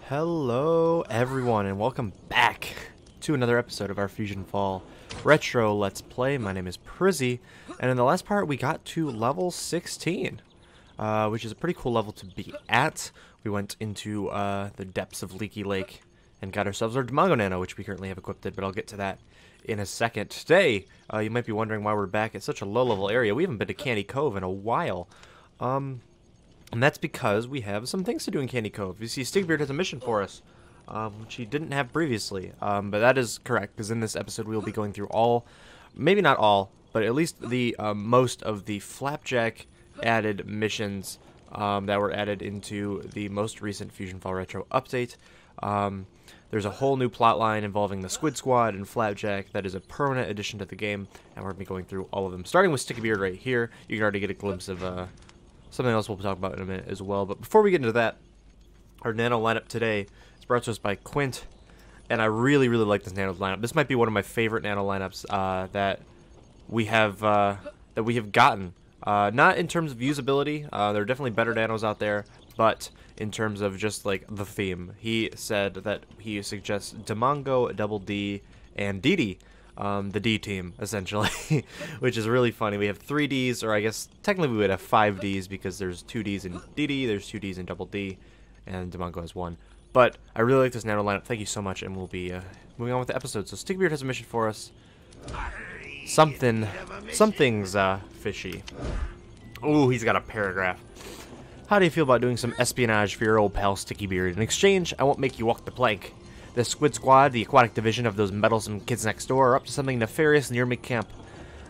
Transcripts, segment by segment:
Hello everyone and welcome back to another episode of our FusionFall Retro Let's Play. My name is Prizzy, and in the last part we got to level 16, which is a pretty cool level to be at. We went into the depths of Leaky Lake and got ourselves our Demongo Nano, which we currently have equipped, but I'll get to that in a second. Today, you might be wondering why we're back at such a low-level area. We haven't been to Candy Cove in a while. And that's because we have some things to do in Candy Cove. You see, Stigbeard has a mission for us, which he didn't have previously. But that is correct, because in this episode we will be going through all, maybe not all, but at least the most of the Flapjack added missions that were added into the most recent FusionFall Retro update. There's a whole new plot line involving the Squid Squad and Flapjack that is a permanent addition to the game, and we're going to be going through all of them. Starting with Stigbeard right here, you can already get a glimpse of something else we'll talk about in a minute as well. But before we get into that, our Nano lineup today is brought to us by Quint, and I really like this Nano lineup. This might be one of my favorite Nano lineups that we have gotten. Not in terms of usability, there are definitely better Nanos out there, but in terms of just like the theme. He said that he suggests Demongo, Double D, and DD. The D team, essentially, which is really funny. We have 3 Ds, or I guess technically we would have 5 Ds because there's 2 Ds in DD, there's 2 Ds in Double D, and Demongo has 1. But I really like this Nano lineup. Thank you so much, and we'll be moving on with the episode. So Stigbeard has a mission for us. Something's fishy. Ooh, he's got a paragraph. How do you feel about doing some espionage for your old pal Stickybeard? In exchange, I won't make you walk the plank. The Squid Squad, the aquatic division of those meddlesome kids next door, are up to something nefarious near me camp.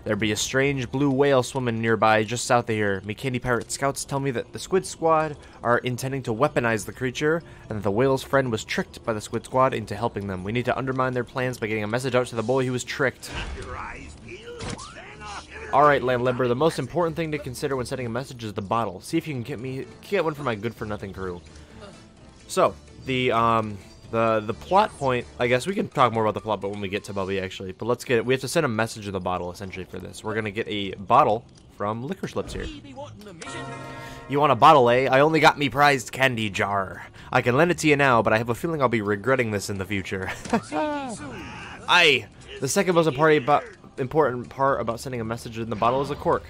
There be a strange blue whale swimming nearby, just south of here. Me candy pirate scouts tell me that the Squid Squad are intending to weaponize the creature, and that the whale's friend was tricked by the Squid Squad into helping them. We need to undermine their plans by getting a message out to the boy who was tricked. Alright, Landlibber, the most important thing to consider when sending a message is the bottle. See if you can get one for my good-for-nothing crew. So, the plot point, I guess we can talk more about the plot but when we get to Bubby actually, but let's get it. We have to send a message in the bottle essentially for this. We're gonna get a bottle from Liquor Slips here. You want a bottle, eh? I only got me prized candy jar. I can lend it to you now, but I have a feeling I'll be regretting this in the future. Aye, the second most important part about sending a message in the bottle is a cork.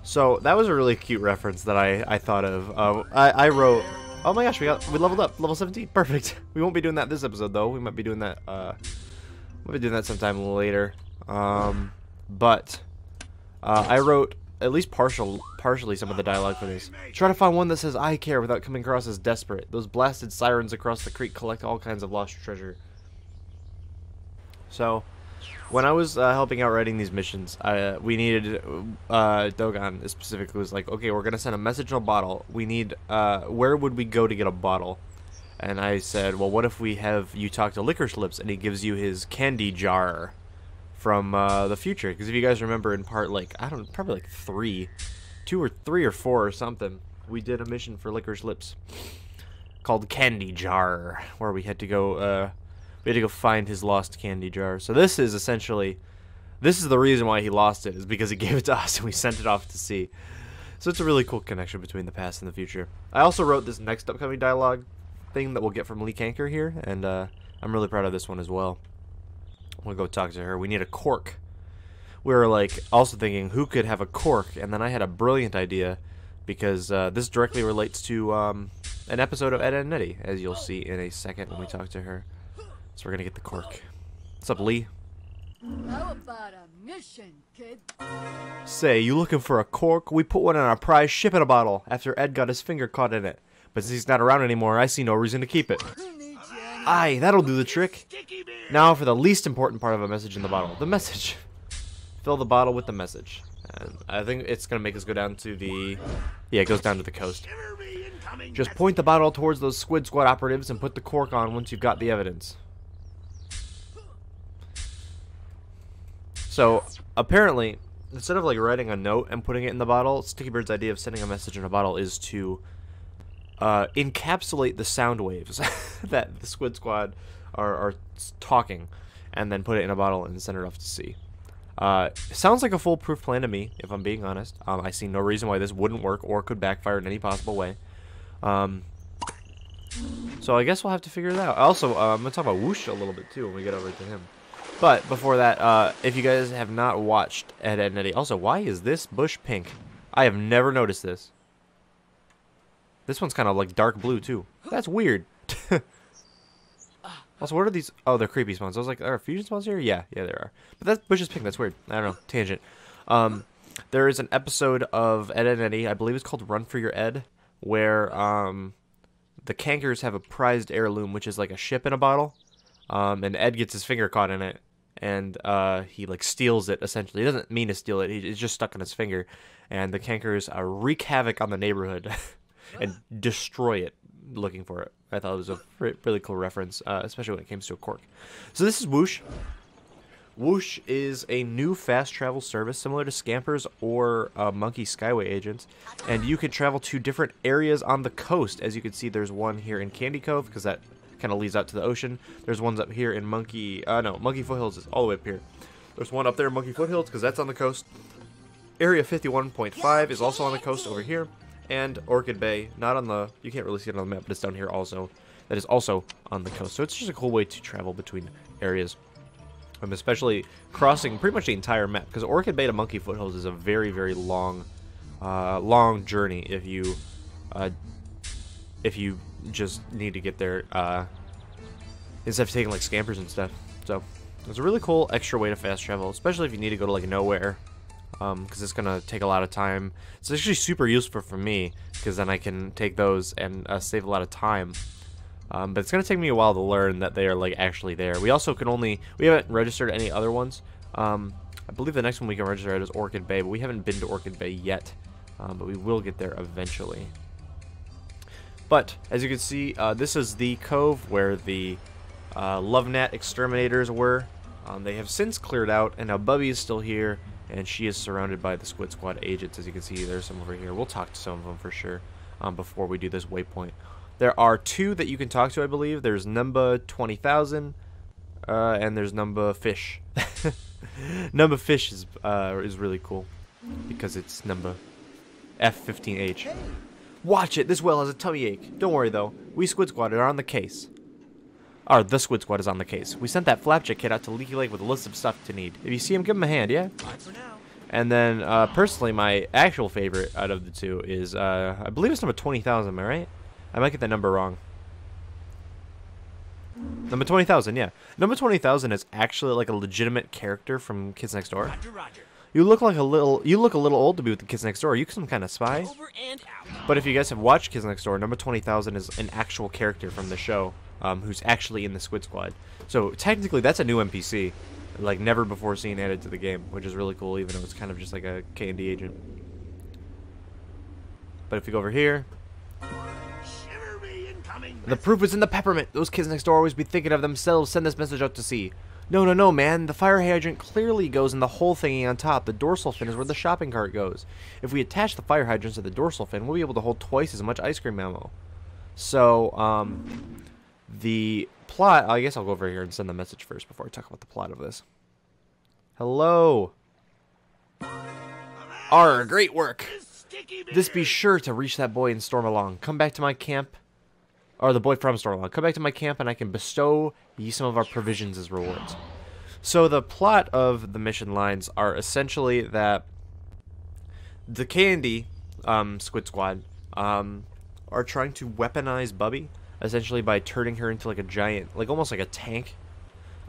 So that was a really cute reference that I thought of. I wrote, oh my gosh, we leveled up, level 17, perfect. We won't be doing that this episode though. We might be doing that sometime later. But I wrote at least partially some of the dialogue for this. Try to find one that says I care without coming across as desperate. Those blasted sirens across the creek collect all kinds of lost treasure. So when I was helping out writing these missions, we needed, Dogon specifically was like, okay, we're going to send a message in a bottle. We need, where would we go to get a bottle? And I said, well, what if we have you talk to Liquor Slips and he gives you his candy jar from the future? Because if you guys remember in part, like, I don't know, probably like 2 or 3 or 4 or something, we did a mission for Liquor Slips called Candy Jar, where we had to go, find his lost candy jar. So this is essentially, this is the reason why he lost it, is because he gave it to us and we sent it off to sea. So it's a really cool connection between the past and the future. I also wrote this next upcoming dialogue thing that we'll get from Lee Kanker here, and I'm really proud of this one as well. We'll go talk to her. We need a cork. We were like also thinking who could have a cork, and then I had a brilliant idea because this directly relates to an episode of Ed, Edd n Eddy, as you'll see in a second when we talk to her. So we're gonna get the cork. What's up, Lee? How about a mission, kid? Say, you looking for a cork? We put one on our prize ship in a bottle after Ed got his finger caught in it. But since he's not around anymore, I see no reason to keep it. Aye, that'll do the trick. Now for the least important part of a message in the bottle. The message. Fill the bottle with the message. And I think it's gonna make us go down to the... Yeah, it goes down to the coast. Just point the bottle towards those Squid Squad operatives and put the cork on once you've got the evidence. So, apparently, instead of like writing a note and putting it in the bottle, Stickybird's idea of sending a message in a bottle is to encapsulate the sound waves that the Squid Squad are talking, and then put it in a bottle and send it off to sea. Sounds like a foolproof plan to me, if I'm being honest. I see no reason why this wouldn't work or could backfire in any possible way. So I guess we'll have to figure it out. Also, I'm going to talk about Whoosh a little bit too when we get over to him. But before that, if you guys have not watched Ed, Edd n Eddy, also, why is this bush pink? I have never noticed this. This one's kind of like dark blue too. That's weird. Also, what are these? Oh, they're creepy spawns. I was like, are fusion spawns here? Yeah, there are. But that bush is pink. That's weird. I don't know. Tangent. There is an episode of Ed, Edd n Eddy, I believe it's called Run for Your Ed, where the Cankers have a prized heirloom, which is like a ship in a bottle. And Ed gets his finger caught in it, and he like steals it. Essentially, he doesn't mean to steal it. It's just stuck on his finger, and the Cankers wreak havoc on the neighborhood and destroy it, looking for it. I thought it was a really cool reference, especially when it comes to a cork. So this is Whoosh. Whoosh is a new fast travel service similar to Scampers or Monkey Skyway Agents, and you can travel to different areas on the coast. As you can see, there's one here in Candy Cove because that kind of leads out to the ocean. There's ones up here in Monkey Foothills is all the way up here. There's one up there in Monkey Foothills because that's on the coast. Area 51.5 is also on the coast over here. And Orchid Bay, not on the, you can't really see it on the map, but it's down here also. That is also on the coast. So it's just a cool way to travel between areas. Especially crossing pretty much the entire map. Because Orchid Bay to Monkey Foothills is a very, very long journey if you just need to get there instead of taking like Scampers and stuff. So it's a really cool extra way to fast travel, especially if you need to go to like nowhere. Because it's gonna take a lot of time. It's actually super useful for me because then I can take those and save a lot of time. But it's gonna take me a while to learn that they are like actually there. We also we haven't registered any other ones. I believe the next one we can register at is Orchid Bay, but we haven't been to Orchid Bay yet. But we will get there eventually. But as you can see, this is the cove where the Love Gnat exterminators were. They have since cleared out, and now Bubby is still here. And she is surrounded by the Squid Squad agents. As you can see, there's some over here. We'll talk to some of them for sure before we do this waypoint. There are two that you can talk to, I believe. There's Number 20,000 and there's Number Fish. Number Fish is really cool because it's number F15H. Watch it. This whale has a tummy ache. Don't worry, though. We Squid Squad are on the case. Or the Squid Squad is on the case. We sent that Flapjack kid out to Leaky Lake with a list of stuff to need. If you see him, give him a hand, yeah? And then, personally, my actual favorite out of the two is, I believe it's number 20,000, am I right? I might get that number wrong. Number 20,000, yeah. Number 20,000 is actually like a legitimate character from Kids Next Door. Roger, Roger. You look a little old to be with the Kids Next Door. Are you some kind of spy? Over and out. But if you guys have watched Kids Next Door, number 20,000 is an actual character from the show, who's actually in the Squid Squad. So technically, that's a new NPC, like never before seen added to the game, which is really cool, even though it's kind of just like a K&D agent. But if you go over here, the proof is in the peppermint. Those kids next door always be thinking of themselves. Send this message out to sea. No, man. The fire hydrant clearly goes in the whole thingy on top. The dorsal fin is where the shopping cart goes. If we attach the fire hydrants to the dorsal fin, we'll be able to hold twice as much ice cream ammo. So, the plot... I guess I'll go over here and send the message first before I talk about the plot of this. Hello. Arr, great work. This be sure to reach that boy and storm along. Come back to my camp. Or the boy from Stormlong. Come back to my camp and I can bestow ye some of our provisions as rewards. So the plot of the mission lines are essentially that the K&D Squid Squad are trying to weaponize Bubby, essentially by turning her into like a giant, like almost like a tank.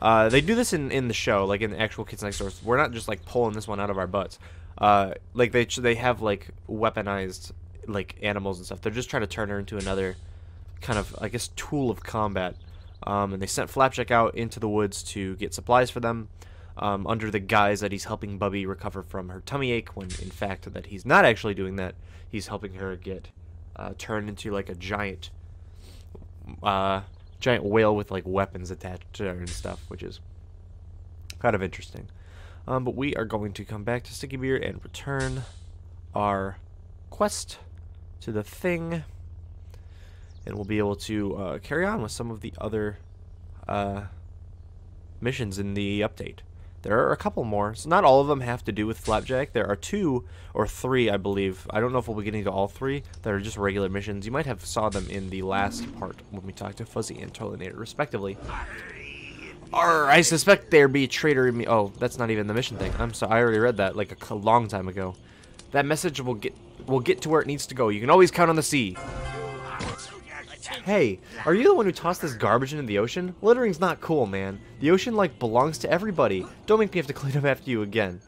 They do this in the show, like in the actual Kids Next Door. We're not just like pulling this one out of our butts. Like they have like weaponized like animals and stuff. They're just trying to turn her into another kind of, I guess, tool of combat. And they sent Flapjack out into the woods to get supplies for them, under the guise that he's helping Bubby recover from her tummy ache, when in fact that he's not actually doing that. He's helping her get turned into like a giant whale with like weapons attached to her and stuff, which is kind of interesting. But we are going to come back to Sticky Beer and return our quest to the thing. And we'll be able to carry on with some of the other missions in the update. There are a couple more. So not all of them have to do with Flapjack. There are 2 or 3, I believe. I don't know if we'll be getting to all 3 that are just regular missions. You might have saw them in the last part when we talked to Fuzzy and Toiletnator, respectively. I suspect there be a traitor in me. Oh, that's not even the mission thing. I'm sorry, I already read that like a long time ago. That message will get to where it needs to go. You can always count on the sea. Hey, are you the one who tossed this garbage into the ocean? Littering's not cool, man. The ocean, like, belongs to everybody. Don't make me have to clean up after you again.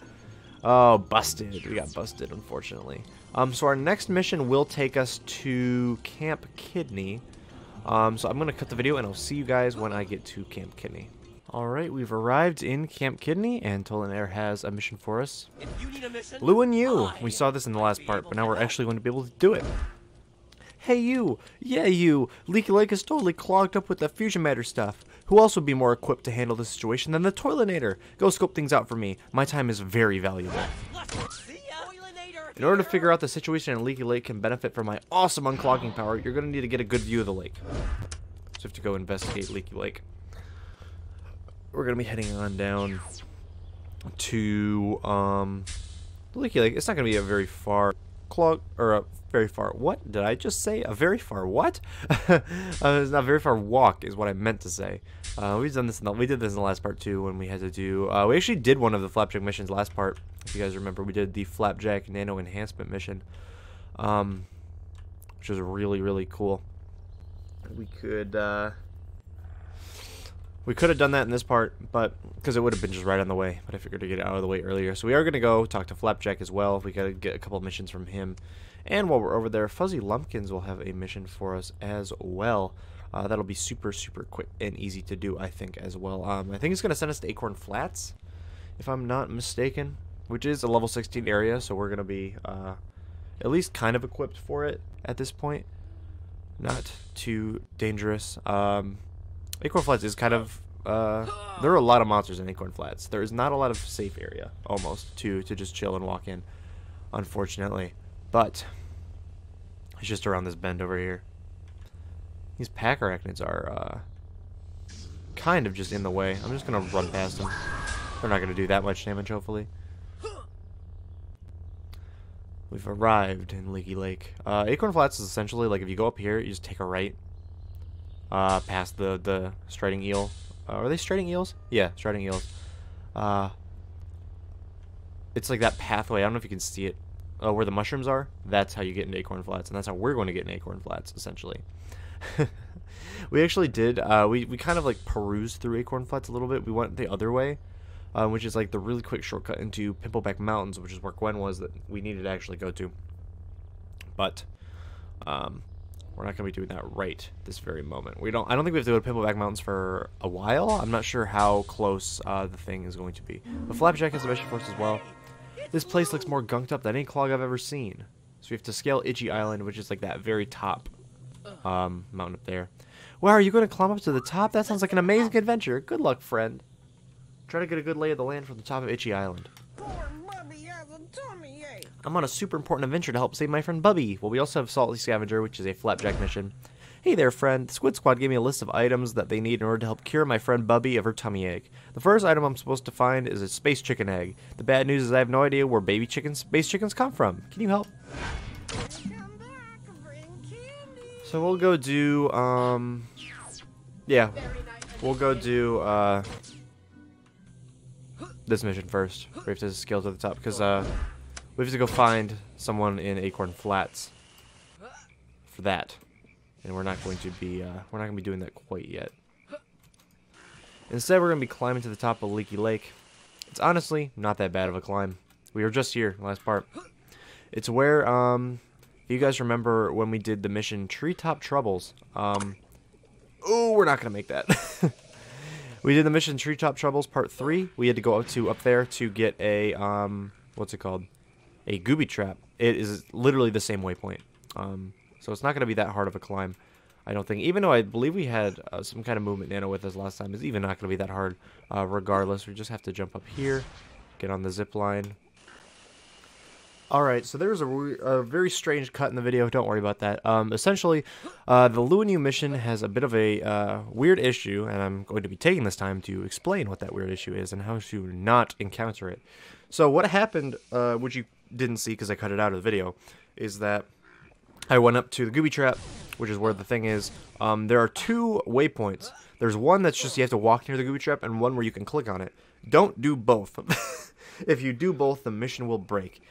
Oh, busted. We got busted, unfortunately. So our next mission will take us to Camp Kidney. So I'm going to cut the video, and I'll see you guys when I get to Camp Kidney. Alright, we've arrived in Camp Kidney, and Toiletnator has a mission for us. If you need a mission, Lou and you! We saw this in the last part, but now we're actually going to be able to do it. Hey you! Yeah you! Leaky Lake is totally clogged up with the fusion matter stuff. Who else would be more equipped to handle this situation than the Toiletnator? Go scope things out for me. My time is very valuable. In order to figure out the situation in Leaky Lake can benefit from my awesome unclogging power, you're going to need to get a good view of the lake. So we have to go investigate Leaky Lake. We're going to be heading on down to Leaky Lake. It's not going to be a very far what did I just say? A very far what? It's not a very far walk is what I meant to say. We did this in the last part too when we had to do we actually did one of the Flapjack missions last part. If you guys remember, we did the Flapjack Nano Enhancement mission, which was really cool. We could have done that in this part, but because it would have been just right on the way. But I figured to get it out of the way earlier. So we are going to go talk to Flapjack as well. We got to get a couple of missions from him. And while we're over there, Fuzzy Lumpkins will have a mission for us as well. That'll be super quick and easy to do, I think, as well. I think it's going to send us to Acorn Flats, if I'm not mistaken, which is a level 16 area. So we're going to be at least kind of equipped for it at this point. Not too dangerous. Acorn Flats is kind of there are a lot of monsters in Acorn Flats. There is not a lot of safe area almost to just chill and walk in, unfortunately. But it's just around this bend over here. These pack arachnids are kind of just in the way. I'm just gonna run past them. They're not gonna do that much damage, hopefully. We've arrived in Leaky Lake. Acorn Flats is essentially like if you go up here, you just take a right. Past the striding eel. Are they striding eels? Yeah, striding eels. It's like that pathway. I don't know if you can see it. Where the mushrooms are. That's how you get into Acorn Flats, and that's how we're going to get in Acorn Flats, essentially. We actually did. We kind of like perused through Acorn Flats a little bit. We went the other way, which is like the really quick shortcut into Pimpleback Mountains, which is where Gwen was that we needed to actually go to. But we're not going to be doing that right this very moment. I don't think we have to go to Pimpleback Mountains for a while. I'm not sure how close the thing is going to be. But Flapjack has a mission for us as well. This place looks more gunked up than any clog I've ever seen. So we have to scale Itchy Island, which is like that very top mountain up there. Wow, are you going to climb up to the top? That sounds like an amazing adventure. Good luck, friend. Try to get a good lay of the land from the top of Itchy Island. I'm on a super important adventure to help save my friend Bubby. Well, we also have Salty Scavenger, which is a Flapjack mission. Hey there, friend. The Squid Squad gave me a list of items that they need in order to help cure my friend Bubby of her tummy ache. The first item I'm supposed to find is a space chicken egg. The bad news is I have no idea where space chickens come from. Can you help? So we'll go do, yeah. We'll go do, this mission first. We have to scale to the top, because, we have to go find someone in Acorn Flats for that. And we're not going to be doing that quite yet. Instead, we're going to be climbing to the top of Leaky Lake. It's honestly not that bad of a climb. We were just here, last part. It's where, if you guys remember when we did the mission Treetop Troubles. Oh, we're not going to make that. We did the mission Treetop Troubles Part 3. We had to go up there to get a, what's it called? A Goopy Trap. It is literally the same waypoint. So it's not going to be that hard of a climb, I don't think. Even though I believe we had some kind of movement nano with us last time, it's even not going to be that hard. Regardless, we just have to jump up here, get on the zip line. Alright, so there's a very strange cut in the video. Don't worry about that. Essentially, the Luinu mission has a bit of a weird issue, and I'm going to be taking this time to explain what that weird issue is and how to not encounter it. So what happened, which you didn't see because I cut it out of the video, is that I went up to the Goopy Trap, which is where the thing is. There are two waypoints. There's one that's just you have to walk near the Goopy Trap, and one where you can click on it. Don't do both. If you do both, the mission will break.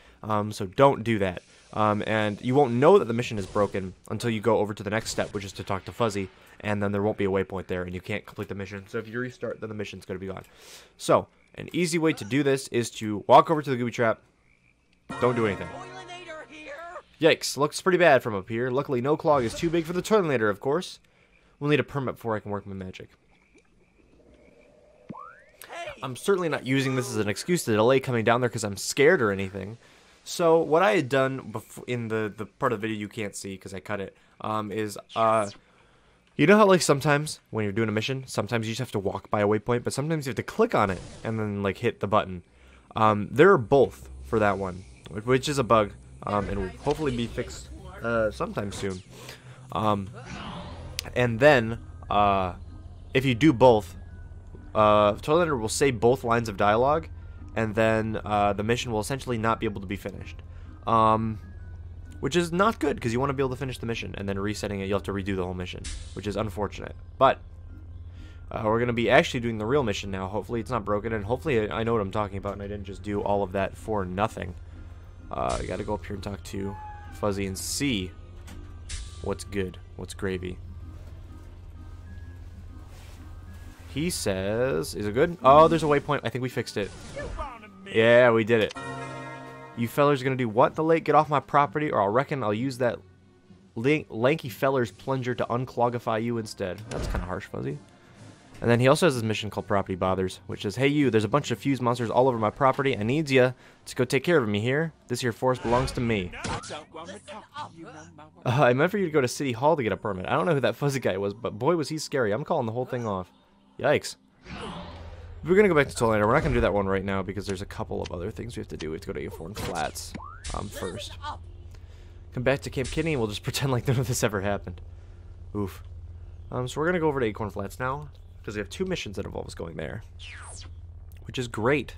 So don't do that. And you won't know that the mission is broken until you go over to the next step, which is to talk to Fuzzy, and then there won't be a waypoint there, and you can't complete the mission. So if you restart, then the mission's going to be gone. So, an easy way to do this is to walk over to the Goopy Trap. Don't do anything. Yikes, looks pretty bad from up here. Luckily, no clog is too big for the Toiletnator, of course. We'll need a permit before I can work my magic. I'm certainly not using this as an excuse to delay coming down there because I'm scared or anything. So what I had done before, in the part of the video you can't see because I cut it, is you know how like sometimes when you're doing a mission, sometimes you just have to walk by a waypoint, but sometimes you have to click on it and then like hit the button. There are both for that one, which is a bug, and will hopefully be fixed sometime soon. And then if you do both, Toiletnator will say both lines of dialogue, and then the mission will essentially not be able to be finished. Which is not good, because you want to be able to finish the mission, and then resetting it, you'll have to redo the whole mission, which is unfortunate. But we're going to be actually doing the real mission now. Hopefully it's not broken, and hopefully I know what I'm talking about, and I didn't just do all of that for nothing. I got to go up here and talk to Fuzzy and see what's good, what's gravy. He says, is it good? Oh, there's a waypoint. I think we fixed it. Yeah, we did it. You fellers gonna do what? The lake? Get off my property, or I'll reckon I'll use that lanky feller's plunger to unclogify you instead. That's kind of harsh, Fuzzy. And then he also has this mission called Property Bothers, which is, hey you, there's a bunch of fuse monsters all over my property. I needs ya to go take care of me here. This here forest belongs to me. I meant for you to go to City Hall to get a permit. I don't know who that Fuzzy guy was, but boy was he scary. I'm calling the whole thing off. Yikes. We're going to go back to Toiletnator. We're not going to do that one right now because there's a couple of other things we have to do. We have to go to Acorn Flats first. Come back to Camp Kinney and we'll just pretend like none of this ever happened. Oof. So we're going to go over to Acorn Flats now because we have two missions that involve us going there, which is great.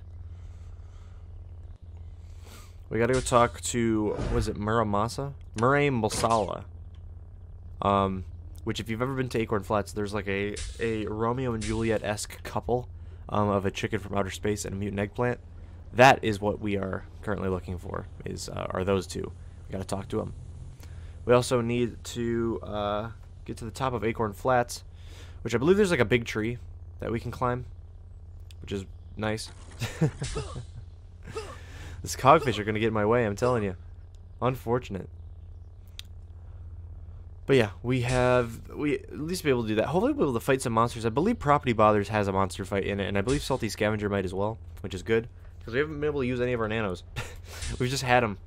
We got to go talk to, was it Muramasa? Murray Mosala. Which, if you've ever been to Acorn Flats, there's like a Romeo and Juliet-esque couple of a chicken from outer space and a mutant eggplant. That is what we are currently looking for, are those two. We gotta talk to them. We also need to get to the top of Acorn Flats, which I believe there's like a big tree that we can climb, which is nice. This cogfish are gonna get in my way, I'm telling you. Unfortunate. But yeah, we at least be able to do that. Hopefully we'll be able to fight some monsters. I believe Property Bothers has a monster fight in it, and I believe Salty Scavenger might as well, which is good. Because we haven't been able to use any of our nanos. We've just had them.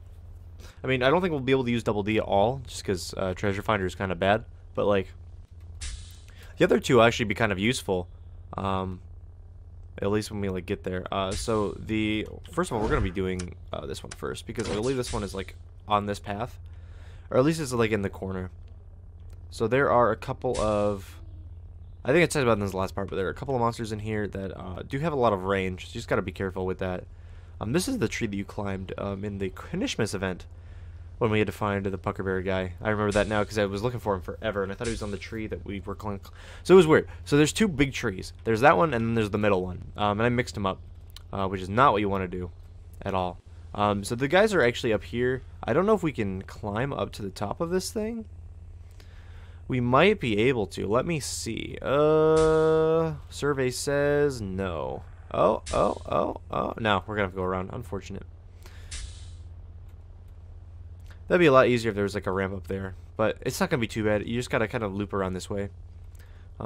I mean, I don't think we'll be able to use Double D at all, just because Treasure Finder is kind of bad. But, like, the other two will actually be kind of useful. At least when we, like, get there. So, first of all, we're going to be doing this one first, because I believe this one is, like, on this path. Or at least it's, like, in the corner. So there are a couple of, I think I said about this in the last part, but there are a couple of monsters in here that do have a lot of range. So you just got to be careful with that. This is the tree that you climbed in the Knishmas event when we had to find the Puckerberry guy. I remember that now because I was looking for him forever, and I thought he was on the tree that we were climbing. So it was weird. So there's two big trees. There's that one, and then there's the middle one. And I mixed them up, which is not what you want to do at all. So the guys are actually up here. I don't know if we can climb up to the top of this thing. We might be able to. Let me see. Survey says no. Oh. No, we're gonna have to go around. Unfortunate. That'd be a lot easier if there was like a ramp up there. But it's not gonna be too bad. You just gotta kind of loop around this way.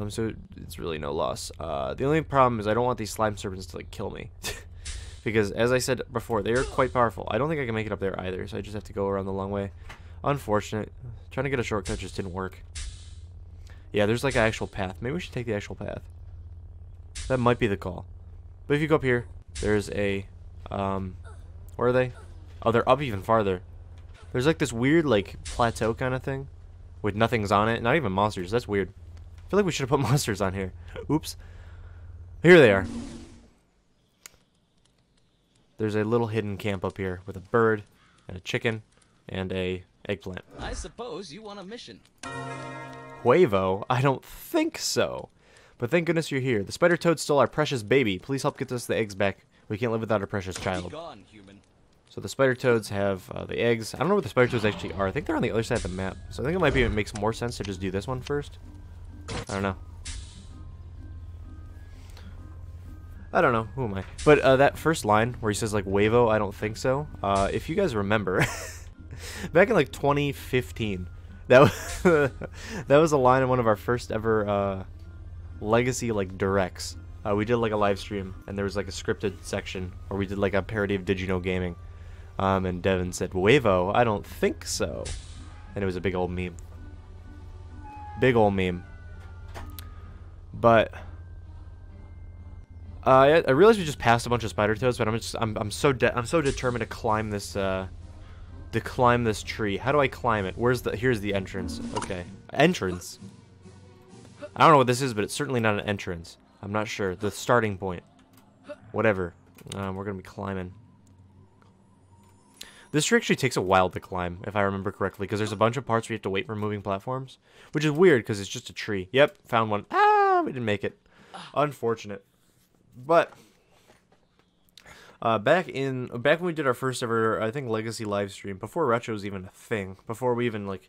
So it's really no loss. The only problem is I don't want these slime serpents to like kill me. Because as I said before, they are quite powerful. I don't think I can make it up there either, so I just have to go around the long way. Unfortunate. Trying to get a shortcut just didn't work. Yeah, there's like an actual path. Maybe we should take the actual path. That might be the call. But if you go up here, there's a, where are they? Oh, they're up even farther. There's like this weird like plateau kind of thing with nothing's on it. Not even monsters. That's weird. I feel like we should have put monsters on here. Oops. Here they are. There's a little hidden camp up here with a bird and a chicken and a eggplant. I suppose you want a mission. Huevo? I don't think so. But thank goodness you're here. The spider toad stole our precious baby. Please help get us the eggs back. We can't live without our precious Be child. gone, human. So the spider toads have the eggs. I don't know where the spider toads actually are. I think they're on the other side of the map. So I think it makes more sense to just do this one first. I don't know. I don't know. Who am I? But that first line where he says like Huevo, I don't think so. If you guys remember, back in like 2015, that was that was a line in one of our first ever legacy like directs. We did like a live stream and there was like a scripted section where we did like a parody of Did You Know Gaming. And Devin said, Huevo, I don't think so. And it was a big old meme. Big old meme. But I realized we just passed a bunch of spider toads, but I'm so determined to climb this tree. How do I climb it? Here's the entrance. Okay. Entrance. I don't know what this is, but it's certainly not an entrance. I'm not sure. The starting point. Whatever. We're gonna be climbing. This tree actually takes a while to climb, if I remember correctly, because there's a bunch of parts where you have to wait for moving platforms, which is weird because it's just a tree. Yep, found one. Ah, we didn't make it. Unfortunate. But back when we did our first ever, I think, Legacy live stream, before Retro was even a thing, before we even like,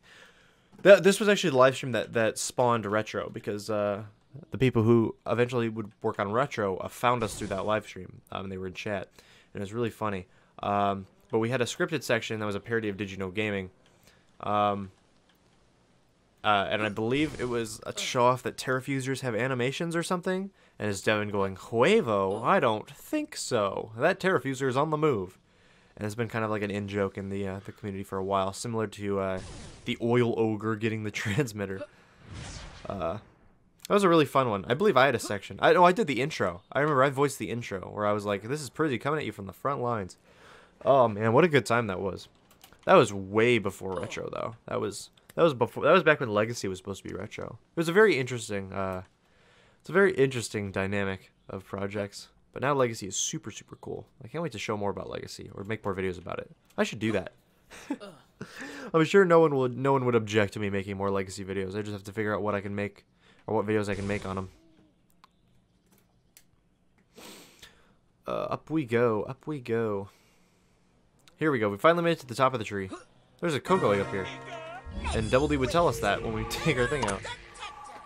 this was actually the live stream that spawned Retro, because the people who eventually would work on Retro found us through that live stream, and they were in chat, and it was really funny. But we had a scripted section that was a parody of Did You Know Gaming. And I believe it was a show off that Terrafusers have animations or something. And it's Devin going, Huevo, I don't think so. That Terrafuser is on the move. And it's been kind of like an in-joke in the community for a while. Similar to the oil ogre getting the transmitter. That was a really fun one. I believe I had a section. I did the intro. I remember I voiced the intro where I was like, this is pretty coming at you from the front lines. Oh man, what a good time that was. That was way before Retro though. That was back when Legacy was supposed to be Retro. It was a very interesting it's a very interesting dynamic of projects. But now Legacy is super cool. I can't wait to show more about Legacy or make more videos about it. I should do that. I'm sure no one would object to me making more Legacy videos. I just have to figure out what I can make or what videos I can make on them. Up we go, up we go. Here we go. We finally made it to the top of the tree. There's a cocoa egg up here. And Double D would tell us that when we take our thing out.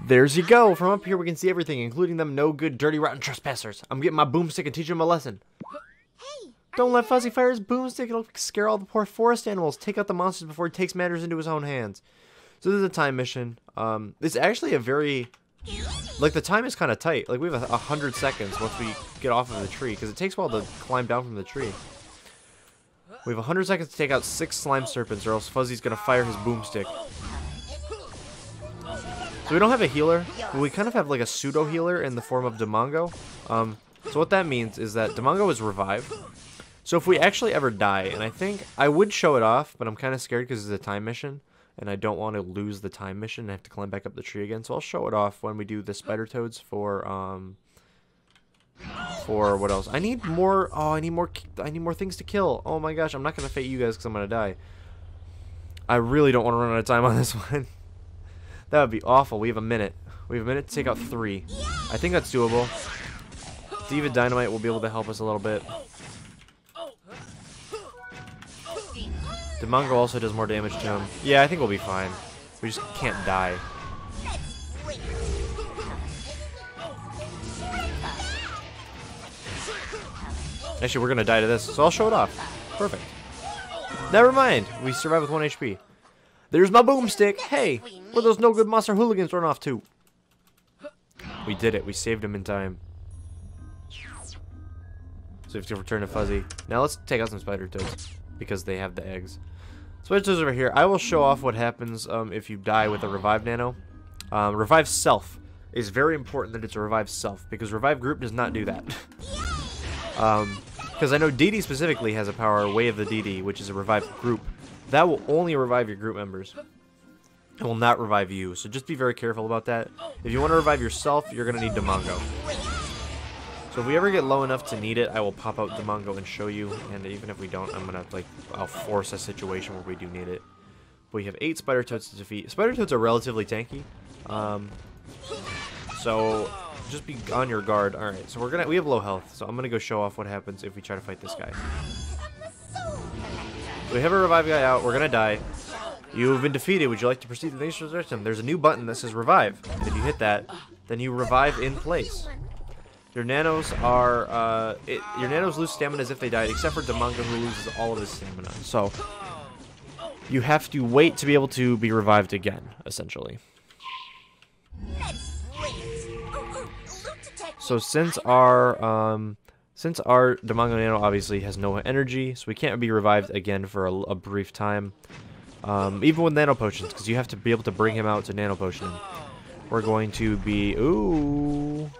There's you go. From up here we can see everything, including them no good, dirty, rotten trespassers. I'm getting my boomstick and teaching them a lesson. Hey, Don't let Fuzzy fire his boomstick. It'll scare all the poor forest animals. Take out the monsters before he takes matters into his own hands. So this is a time mission. It's actually a very... Like, the time is kind of tight. Like, we have 100 seconds once we get off of the tree, because it takes a while to climb down from the tree. We have 100 seconds to take out 6 slime serpents, or else Fuzzy's gonna fire his boomstick. So we don't have a healer, but we kind of have like a pseudo healer in the form of Demongo. So what that means is that Demongo is revived. So if we actually ever die, and I think I would show it off, but I'm kind of scared because it's a time mission, and I don't want to lose the time mission and have to climb back up the tree again. So I'll show it off when we do the spider toads for what else? I need more. Oh, I need more things to kill. Oh my gosh, I'm not gonna fate you guys because I'm gonna die. I really don't want to run out of time on this one. That would be awful. We have a minute. We have a minute to take out 3. I think that's doable. Diva Dynamite will be able to help us a little bit. Demongo also does more damage to him. Yeah, I think we'll be fine. We just can't die. Actually, we're gonna die to this, so I'll show it off. Perfect. Never mind. We survive with 1 HP. There's my boomstick. Hey, where those no good monster hooligans run off to? We did it. We saved him in time. So we have to return to Fuzzy. Now let's take out some spider toads because they have the eggs. Spider toads over here. I will show off what happens if you die with a revive nano. Revive self is very important that it's a revive self because revive group does not do that. Because I know DD specifically has a power, Way of the DD, which is a revived group. That will only revive your group members. It will not revive you, so just be very careful about that. If you want to revive yourself, you're going to need Demongo. So if we ever get low enough to need it, I will pop out Demongo and show you. And even if we don't, I'm going to, like, I'll force a situation where we do need it. We have 8 Spider Toads to defeat. Spider Toads are relatively tanky. So just be on your guard. Alright, so we have low health, so I'm going to go show off what happens if we try to fight this guy. We have a revive guy out. We're going to die. You have been defeated. Would you like to proceed to the next system? There's a new button that says revive. And if you hit that, then you revive in place. Your nanos are your nanos lose stamina as if they died, except for Demongo, who loses all of his stamina. So you have to wait to be able to be revived again, essentially. So since our Demongo Nano obviously has no energy, so we can't be revived again for a brief time. Even with Nano Potions, because you have to be able to bring him out to Nano Potion. We're going to be... Ooh!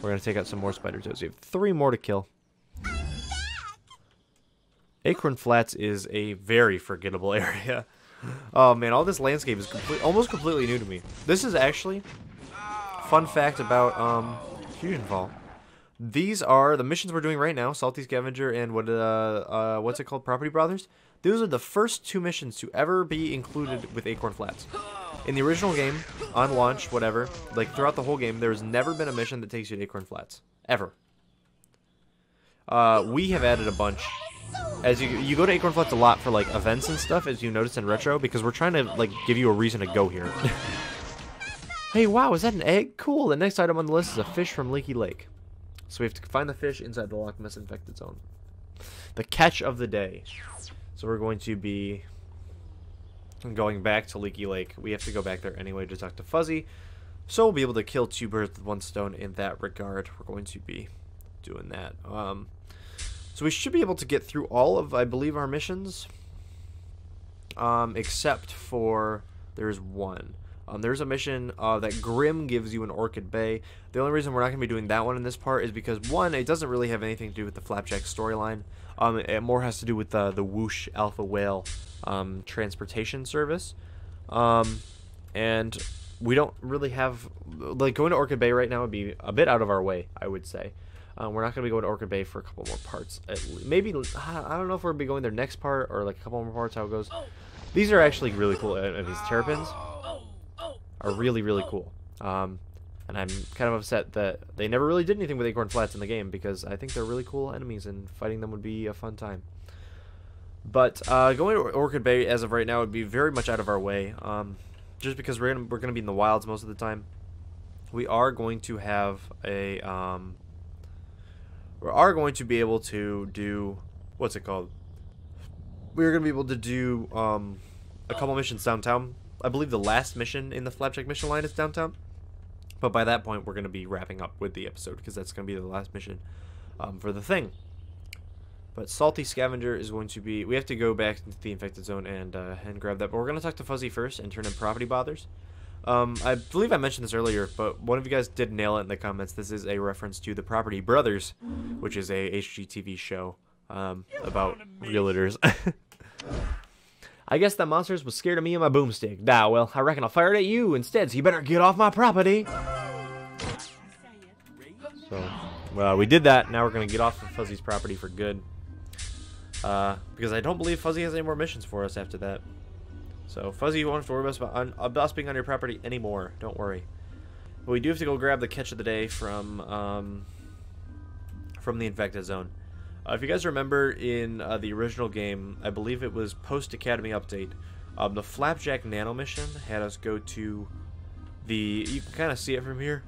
We're going to take out some more Spider Toads. We have 3 more to kill. Acorn Flats is a very forgettable area. Oh man, all this landscape is almost completely new to me. This is actually... Fun fact about FusionFall. These are the missions we're doing right now, Salty Scavenger and what's it called, Property Brothers. Those are the first 2 missions to ever be included with Acorn Flats. In the original game, on launch, whatever, like throughout the whole game, there's never been a mission that takes you to Acorn Flats. Ever. We have added a bunch. As you go to Acorn Flats a lot for like events and stuff, as you notice in Retro, because we're trying to like give you a reason to go here. Hey, wow, is that an egg? Cool. The next item on the list is a fish from Leaky Lake. So we have to find the fish inside the Loch Ness infected zone. The catch of the day. So we're going to be going back to Leaky Lake. We have to go back there anyway to talk to Fuzzy. So we'll be able to kill 2 birds with 1 stone in that regard. We're going to be doing that. So we should be able to get through all of, I believe, our missions. Except for there's one. There's a mission that Grim gives you in Orchid Bay. The only reason we're not going to be doing that one in this part is because, one, it doesn't really have anything to do with the Flapjack storyline. It more has to do with the Whoosh Alpha Whale transportation service. And we don't really have... Like, going to Orchid Bay right now would be a bit out of our way, I would say. We're not going to be going to Orchid Bay for a couple more parts. Maybe, I don't know if we're going to be going there next part or like a couple more parts, how it goes. These are actually really cool. These terrapins are really, really cool. And I'm kind of upset that they never really did anything with Acorn Flats in the game, because I think they're really cool enemies and fighting them would be a fun time. But going to Orchid Bay as of right now would be very much out of our way, just because we're gonna be in the wilds most of the time. We are going to have a we are going to be able to do, what's it called? We're gonna be able to do a couple missions downtown. I believe the last mission in the Flapjack mission line is downtown. But by that point, we're going to be wrapping up with the episode, because that's going to be the last mission for the thing. But Salty Scavenger is going to be... We have to go back into the infected zone and grab that. But we're going to talk to Fuzzy first and turn in Property Bothers. I believe I mentioned this earlier, but one of you guys did nail it in the comments. This is a reference to the Property Brothers, which is a HGTV show about realtors. I guess that monsters was scared of me and my boomstick. Nah, well, I reckon I'll fire it at you instead, so you better get off my property. So, well, we did that. Now we're going to get off of Fuzzy's property for good. Because I don't believe Fuzzy has any more missions for us after that. So, Fuzzy, you won't have to worry about us being on your property anymore. Don't worry. But we do have to go grab the catch of the day from the infected zone. If you guys remember in the original game, I believe it was post-Academy update, the Flapjack Nano mission had us go to the... You can kind of see it from here.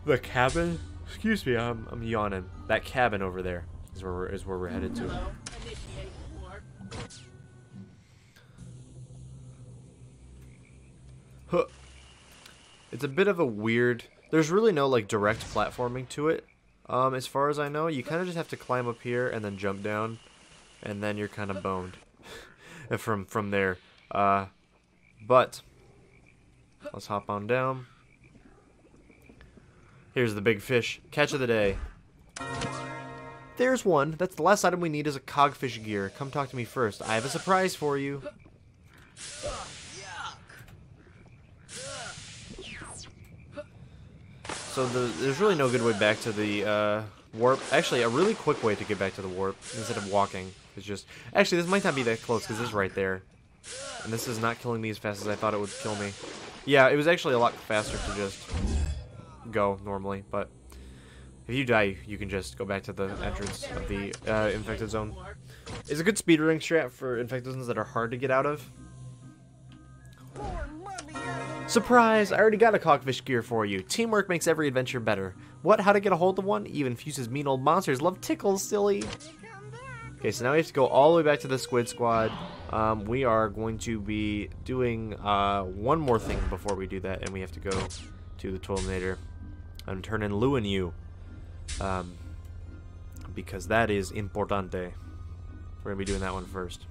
The cabin? Excuse me, I'm yawning. That cabin over there is where we're headed to. Huh. It's a bit of a weird... There's really no like direct platforming to it. As far as I know, you kind of just have to climb up here and then jump down, and then you're kind of boned from there. But let's hop on down. Here's the big fish. Catch of the day. there's one. That's the last item we need is a cogfish gear. Come talk to me first. I have a surprise for you. So there's really no good way back to the warp. Actually, a really quick way to get back to the warp instead of walking is just... Actually, this might not be that close because this is right there. And this is not killing me as fast as I thought it would kill me. Yeah, it was actually a lot faster to just go normally, but if you die, you can just go back to the entrance of the infected zone. It's a good speedrunning strat for infected zones that are hard to get out of. Surprise! I already got a cogfish gear for you. Teamwork makes every adventure better. What? How to get a hold of one? Even Fuse's mean old monsters love tickles, silly. Okay, so now we have to go all the way back to the Squid Squad. We are going to be doing one more thing before we do that, and we have to go to the Toiletnator and turn in Lou and you. Because that is importante. We're going to be doing that one first.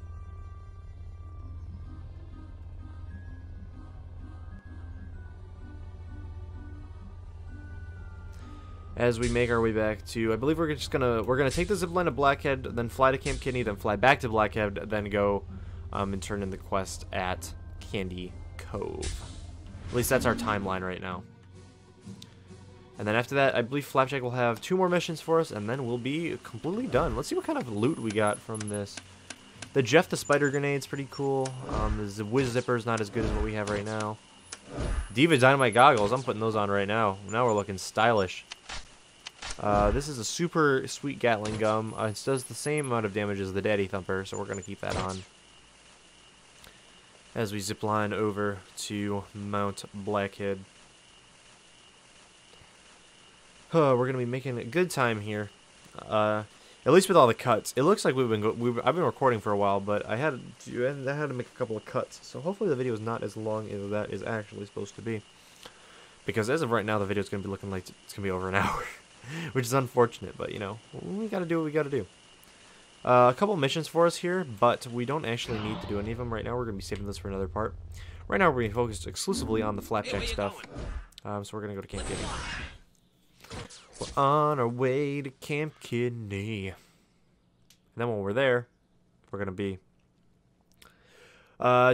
As we make our way back to, I believe we're gonna take the zipline to Blackhead, then fly to Camp Kidney, then fly back to Blackhead, then go and turn in the quest at Candy Cove. At least that's our timeline right now. And then after that, I believe Flapjack will have 2 more missions for us, and then we'll be completely done. Let's see what kind of loot we got from this. The Jeff the Spider Grenade's pretty cool. The Whiz Zipper's not as good as what we have right now. Diva Dynamite Goggles, I'm putting those on right now. Now we're looking stylish. This is a super sweet Gatling gun. It does the same amount of damage as the Daddy Thumper, so we're going to keep that on. As we zipline over to Mount Blackhead. We're going to be making a good time here. At least with all the cuts. It looks like I've been recording for a while, but I had to make a couple of cuts. So hopefully the video is not as long as that is actually supposed to be. Because as of right now, the video is going to be looking like it's going to be over an hour. Which is unfortunate, but you know, we gotta do what we gotta do. A couple missions for us here, but we don't actually need to do any of them right now. We're gonna be saving this for another part. Right now, we're being focused exclusively on the Flapjack stuff. So we're gonna go to Camp Kidney. We're on our way to Camp Kidney. And then when we're there, we're gonna be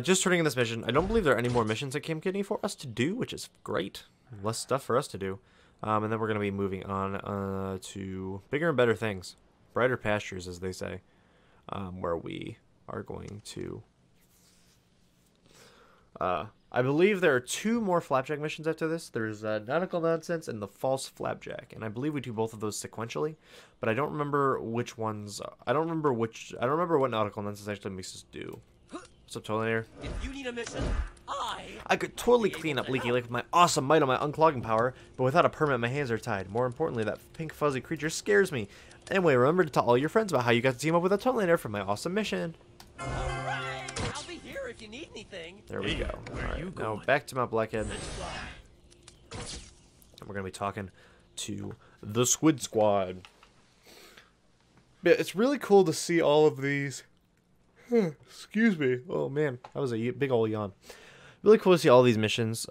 just turning in this mission. I don't believe there are any more missions at Camp Kidney for us to do, which is great. Less stuff for us to do. And then we're going to be moving on to bigger and better things. Brighter pastures, as they say. Where we are going to... I believe there are 2 more Flapjack missions after this. There's Nautical Nonsense and the False Flapjack. And I believe we do both of those sequentially. But I don't remember which ones... I don't remember what Nautical Nonsense actually makes us do. What's up, Toiletnator? If you need a mission, I could totally clean up Leaky Lake with my awesome might on my unclogging power, but without a permit, my hands are tied. More importantly, that pink fuzzy creature scares me. Anyway, remember to tell all your friends about how you got to team up with a Toiletnator for my awesome mission. alright, I'll be here if you need anything. There we go. Alright, now back to Mount Blackhead. And we're going to be talking to the Squid Squad. Yeah, it's really cool to see all of these. Excuse me. Oh man, that was a big ol' yawn. Really cool to see all these missions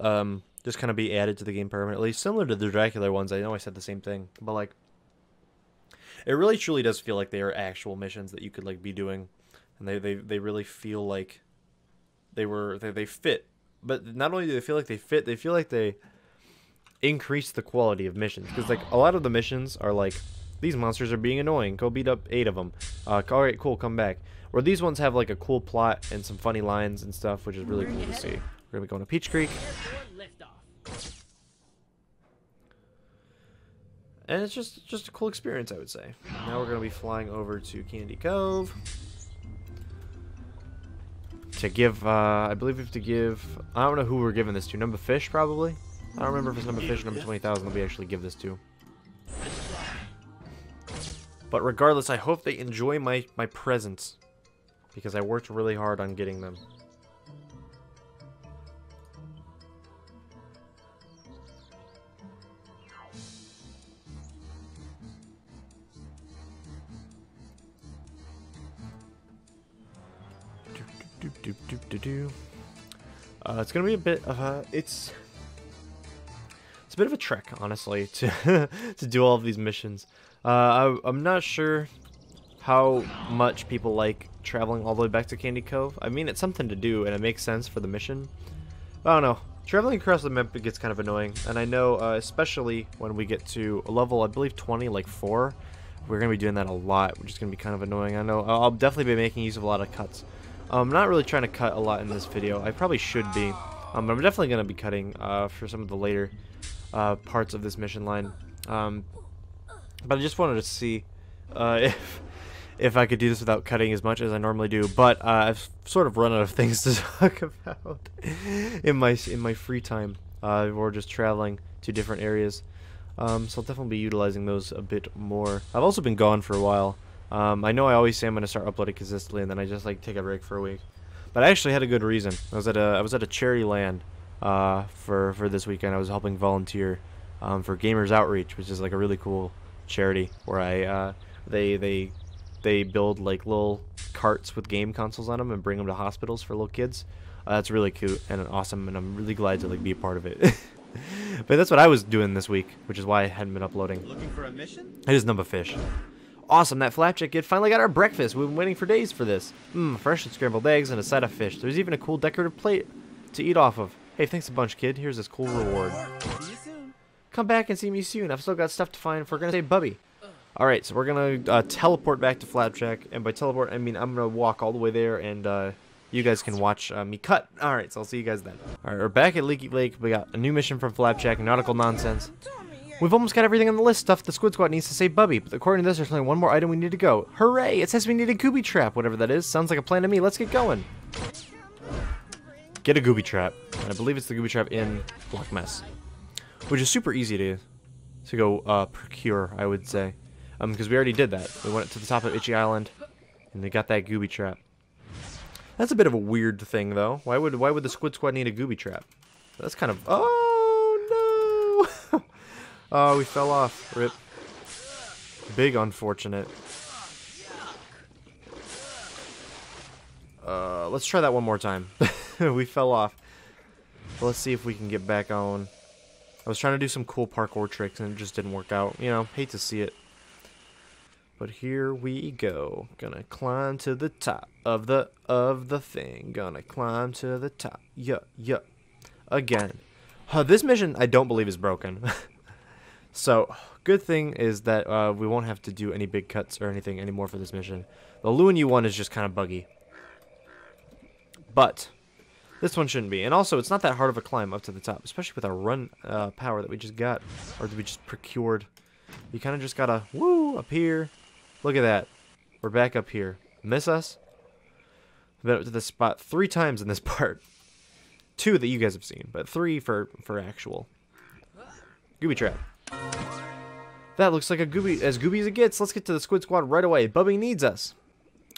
just kind of be added to the game permanently, similar to the Dracula ones. I know I said the same thing, but like, it really truly does feel like they are actual missions that you could like be doing, and they really feel like they fit. But not only do they feel like they fit, they feel like they increase the quality of missions, because like a lot of the missions are like, these monsters are being annoying, go beat up 8 of them. Alright, cool, come back. Or these ones have like a cool plot and some funny lines and stuff, which is really cool to see. We're going to be going to Peach Creek. And it's just a cool experience, I would say. Now we're going to be flying over to Candy Cove. To give, I believe we have to give, I don't know who we're giving this to. Number Fish, probably? I don't remember if it's Number Fish or Number 20,000 that we actually give this to. But regardless, I hope they enjoy my presents. Because I worked really hard on getting them. It's gonna be a bit of a... It's bit of a trek, honestly, to to do all of these missions. I'm not sure how much people like traveling all the way back to Candy Cove. I mean, it's something to do, and it makes sense for the mission. I don't know. Traveling across the map gets kind of annoying, and I know, especially when we get to a level, I believe 20, like 4, we're going to be doing that a lot, which is going to be kind of annoying. I know I'll definitely be making use of a lot of cuts. I'm not really trying to cut a lot in this video. I probably should be, but I'm definitely going to be cutting for some of the later parts of this mission line. But I just wanted to see if I could do this without cutting as much as I normally do. But I've sort of run out of things to talk about in my free time, or just traveling to different areas. So I'll definitely be utilizing those a bit more. I've also been gone for a while. I know I always say I'm going to start uploading consistently, and then I just like take a break for a week. But I actually had a good reason. I was at a charity land for this weekend. I was helping volunteer for Gamers Outreach, which is like a really cool charity where they build like little carts with game consoles on them and bring them to hospitals for little kids. That's really cute and awesome, and I'm really glad to like be a part of it. But that's what I was doing this week, which is why I hadn't been uploading. Looking for a mission? I just number fish. Awesome, that Flapjack kid finally got our breakfast. We've been waiting for days for this. Fresh and scrambled eggs and a side of fish. There's even a cool decorative plate to eat off of. Hey, thanks a bunch, kid. Here's this cool reward. See you soon. Come back and see me soon. I've still got stuff to find if we're gonna say Bubby. Alright, so we're gonna teleport back to Flapjack, and by teleport I mean I'm gonna walk all the way there, and you guys can watch me cut. Alright, so I'll see you guys then. Alright, we're back at Leaky Lake. We got a new mission from Flapjack, nautical nonsense. We've almost got everything on the list. Stuff the Squid Squad needs to save Bubby, but according to this, there's only one more item we need to go. Hooray! It says we need a Goopy Trap, whatever that is. Sounds like a plan to me. Let's get going. Get a Goopy Trap. And I believe it's the Goopy Trap in Block Mess, which is super easy to go procure, I would say. Because we already did that. We went to the top of Itchy Island, and they got that Goopy Trap. That's a bit of a weird thing, though. Why would the Squid Squad need a Goopy Trap? That's kind of... Oh, no! Oh, we fell off. Rip. Big unfortunate. Let's try that one more time. We fell off. But let's see if we can get back on. I was trying to do some cool parkour tricks, and it just didn't work out. You know, hate to see it. But here we go. Gonna climb to the top of the thing. Gonna climb to the top. Yeah. Again. This mission I don't believe is broken. So, good thing is that we won't have to do any big cuts or anything anymore for this mission. The Luan one is just kind of buggy. But this one shouldn't be. And also, it's not that hard of a climb up to the top, especially with our run power that we just got, or that we just procured. You kind of just gotta, woo, up here. Look at that. We're back up here. Miss us? I've been up to this spot 3 times in this part. 2 that you guys have seen, but 3 for actual. Goopy Trap. That looks like as gooby as it gets. Let's get to the Squid Squad right away. Bubby needs us.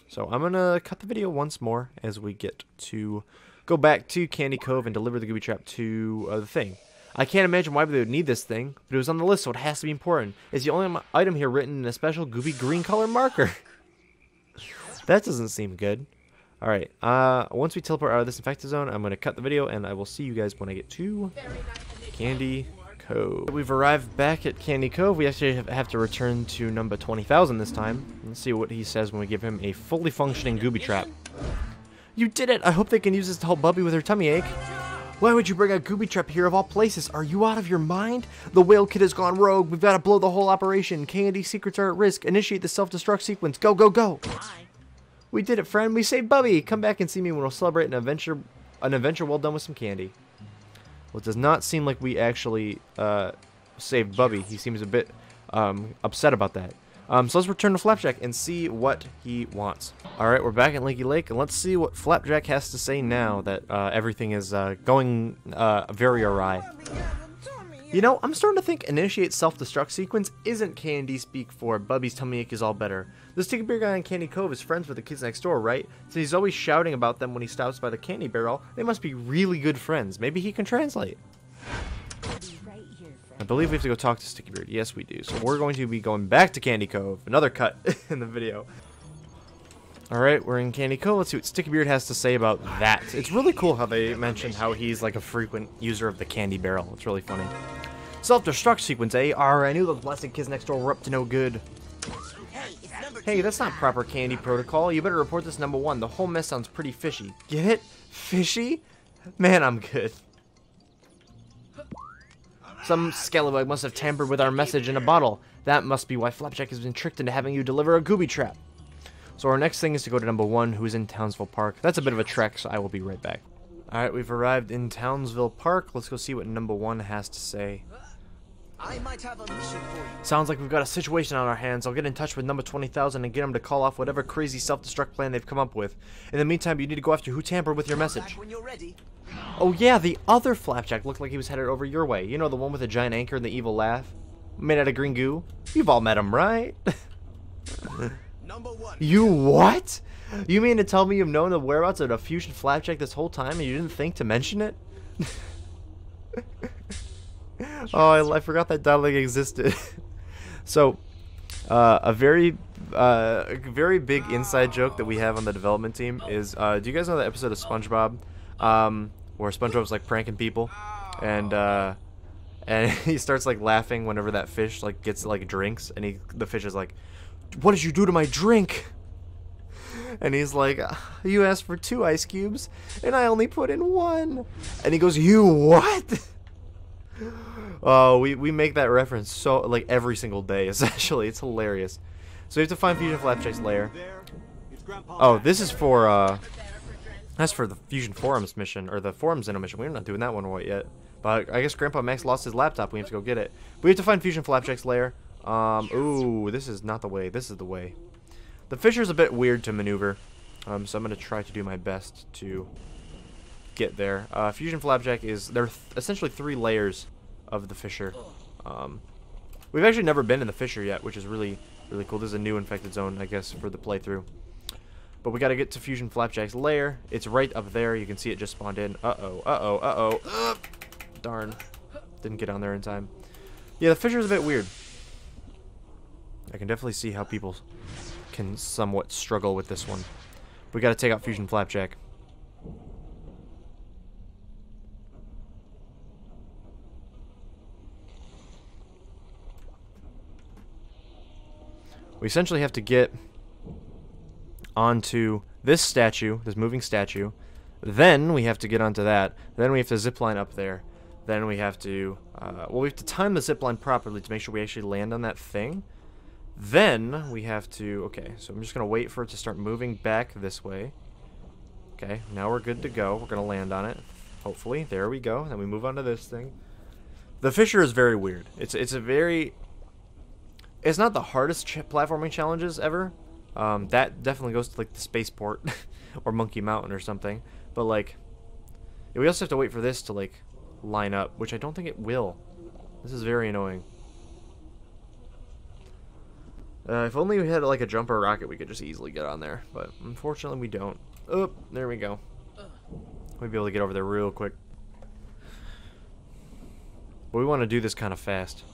So I'm gonna cut the video once more as we get to go back to Candy Cove and deliver the Goopy Trap to the thing. I can't imagine why they would need this thing, but it was on the list, so it has to be important. It's the only item here written in a special goopy green color marker. That doesn't seem good. Alright, once we teleport out of this infected zone, I'm going to cut the video, and I will see you guys when I get to Candy Cove. We've arrived back at Candy Cove. We actually have to return to number 20,000 this time. Let's see what he says when we give him a fully functioning Goopy Trap. You did it! I hope they can use this to help Bubby with her tummy ache. Why would you bring a Goopy Trap here of all places? Are you out of your mind? The whale kid has gone rogue. We've got to blow the whole operation. K&D secrets are at risk. Initiate the self-destruct sequence. Go, go, go! We did it, friend. We saved Bubby. Come back and see me when we'll celebrate an adventure well done with some candy. Well, it does not seem like we actually saved Bubby. He seems a bit upset about that. So let's return to Flapjack and see what he wants. Alright, we're back at Leaky Lake, and let's see what Flapjack has to say now that everything is going very awry. You know, I'm starting to think initiate self-destruct sequence isn't candy speak for Bubby's tummy ache is all better. This sticky beer guy in Candy Cove is friends with the kids next door, right? So he's always shouting about them when he stops by the candy barrel. They must be really good friends. Maybe he can translate. I believe we have to go talk to Sticky Beard. Yes, we do. So we're going to be going back to Candy Cove. Another cut in the video. Alright, we're in Candy Cove. Let's see what Sticky Beard has to say about that. It's really cool how they mentioned how he's like a frequent user of the candy barrel. It's really funny. Self-destruct sequence, eh? I knew those blasted kids next door were up to no good. Hey, that's not proper candy protocol. You better report this number 1. The whole mess sounds pretty fishy. Get it? Fishy? Man, I'm good. Some scallywag must have tampered with our message in a bottle. That must be why Flapjack has been tricked into having you deliver a Goopy Trap. So our next thing is to go to number 1, who's in Townsville Park. That's a bit of a trek, so I will be right back. Alright, we've arrived in Townsville Park. Let's go see what number 1 has to say. I might have a mission for you. Sounds like we've got a situation on our hands. I'll get in touch with number 20,000 and get them to call off whatever crazy self-destruct plan they've come up with. In the meantime, you need to go after who tampered with your message. Back when you're ready. Oh yeah, the other Flapjack looked like he was headed over your way. You know, the one with the giant anchor and the evil laugh? Made out of green goo? You've all met him, right? Number 1. You what? You mean to tell me you've known the whereabouts of a Fusion Flapjack this whole time and you didn't think to mention it? Oh, I forgot that dialogue existed. So, a very big inside joke that we have on the development team is, do you guys know that episode of SpongeBob, where SpongeBob's like pranking people, and he starts like laughing whenever that fish like gets like drinks, and the fish is like, "What did you do to my drink?" And he's like, "You asked for 2 ice cubes, and I only put in 1." And he goes, "You what?" Oh, we make that reference so like every single day, essentially. It's hilarious. So you have to find Fusion Flapjack's lair. Oh, this is for that's for the Fusion Forums mission, or the Forums Inno mission. We're not doing that one right yet. But I guess Grandpa Max lost his laptop. We have to go get it. We have to find Fusion Flapjack's lair. Ooh, this is not the way. This is the way. The fisher's a bit weird to maneuver, so I'm gonna try to do my best to get there. Fusion Flapjack is there are essentially 3 layers of the fisher. We've actually never been in the fisher yet, which is really cool. This is a new infected zone, I guess, for the playthrough. But we got to get to Fusion Flapjack's lair. It's right up there. You can see it just spawned in. Darn, didn't get on there in time. Yeah, the fisher's a bit weird. I can definitely see how people can somewhat struggle with this one. We got to take out Fusion Flapjack. We essentially have to get onto this statue, this moving statue. Then we have to get onto that. Then we have to zipline up there. Then we have to, well, we have to time the zipline properly to make sure we actually land on that thing. Then we have to, okay, so I'm just going to wait for it to start moving back this way. Okay, now we're good to go. We're going to land on it, hopefully. There we go. Then we move on to this thing. The fisher is very weird. It's not the hardest platforming challenges ever. That definitely goes to like the spaceport or Monkey Mountain or something. But like, yeah, we also have to wait for this to like line up, which I don't think it will. This is very annoying. If only we had like a jumper rocket, we could just easily get on there. But unfortunately, we don't. Oh, there we go. We'd be able to get over there real quick. But we want to do this kind of fast.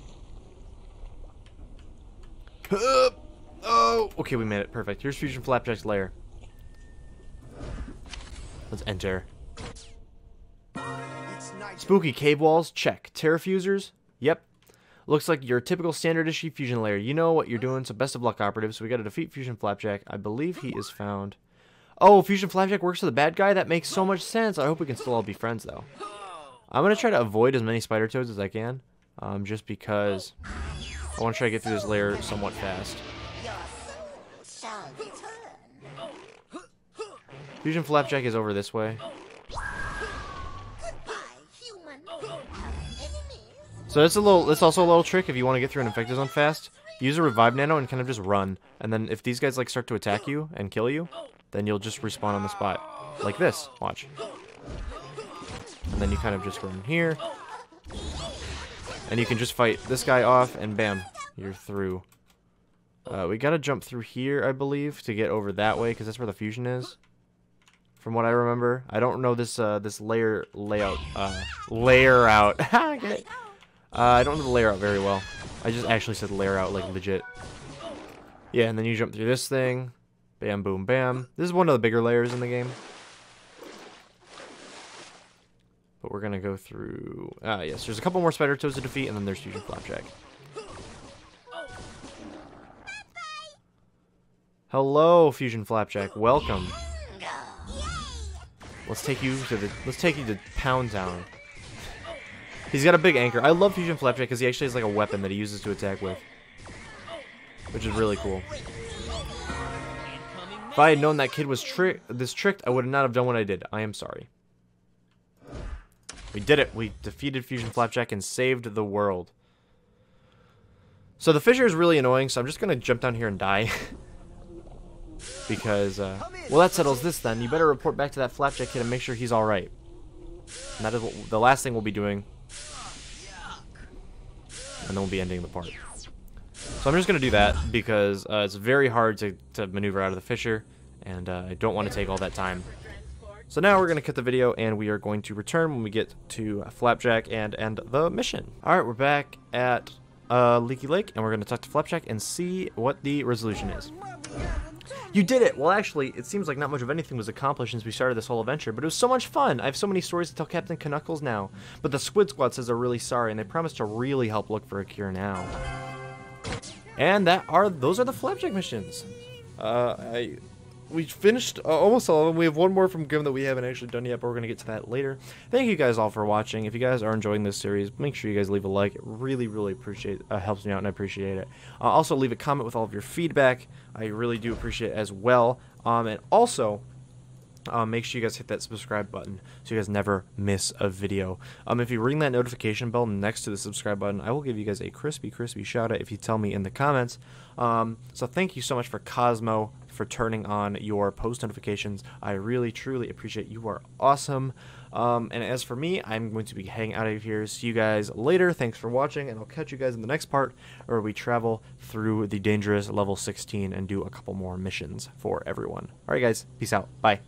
Oh, okay, we made it. Perfect. Here's Fusion Flapjack's lair. Let's enter. Spooky cave walls? Check. Terrafusers? Yep. Looks like your typical standard issue Fusion lair. You know what you're doing, so best of luck, operatives. So we gotta defeat Fusion Flapjack. I believe he is found. Oh, Fusion Flapjack works for the bad guy? That makes so much sense. I hope we can still all be friends, though. I'm gonna try to avoid as many spider toads as I can. Just because I want to try to get through this layer somewhat fast. Fusion Flapjack is over this way. So that's also a little trick if you want to get through an infected zone fast. Use a revive nano and kind of just run. And then if these guys like start to attack you and kill you, then you'll just respawn on the spot. Like this. Watch. And then you kind of just run here. And you can just fight this guy off and bam, you're through. We gotta jump through here, I believe, to get over that way, because that's where the fusion is. From what I remember. I don't know this this layer layout. Layer out. Get it? I don't know the layer out very well. I just actually said layer out, like legit. Yeah, and then you jump through this thing. Bam, boom, bam. This is one of the bigger layers in the game. But we're gonna go through. Yes, there's a couple more spider toads to defeat, and then there's Fusion Flapjack. Hello, Fusion Flapjack. Welcome. Let's take you to Pound Town. He's got a big anchor. I love Fusion Flapjack because he actually has like a weapon that he uses to attack with, which is really cool. If I had known that kid was tricked, I would not have done what I did. I am sorry. We did it. We defeated Fusion Flapjack and saved the world. So the fissure is really annoying, so I'm just going to jump down here and die. Because, well, that settles this then. You better report back to that Flapjack kid and make sure he's alright. And that is the last thing we'll be doing. And then we'll be ending the part. So I'm just going to do that because it's very hard to maneuver out of the fissure. And I don't want to take all that time. So now we're going to cut the video and we are going to return when we get to Flapjack and end the mission. Alright, we're back at Leaky Lake and we're going to talk to Flapjack and see what the resolution is. You did it! Well, actually, it seems like not much of anything was accomplished since we started this whole adventure, but it was so much fun! I have so many stories to tell Captain Knuckles now. But the Squid Squad says they're really sorry, and they promise to really help look for a cure now. And those are the Flapjack missions. We finished almost all of them. We have one more from Grim that we haven't actually done yet, but we're going to get to that later. Thank you guys all for watching. If you guys are enjoying this series, make sure you guys leave a like. It really, really helps me out, and I appreciate it. Also, leave a comment with all of your feedback. I really do appreciate it as well. And also, make sure you guys hit that subscribe button so you guys never miss a video. If you ring that notification bell next to the subscribe button, I will give you guys a crispy shout out if you tell me in the comments. So thank you so much for Cosmo for turning on your post notifications. I really truly appreciate you. Are awesome. And as for me, I'm going to be heading out of here. See you guys later. Thanks for watching, and I'll catch you guys in the next part where we travel through the dangerous level 16 and do a couple more missions for everyone. Alright guys, peace out. Bye.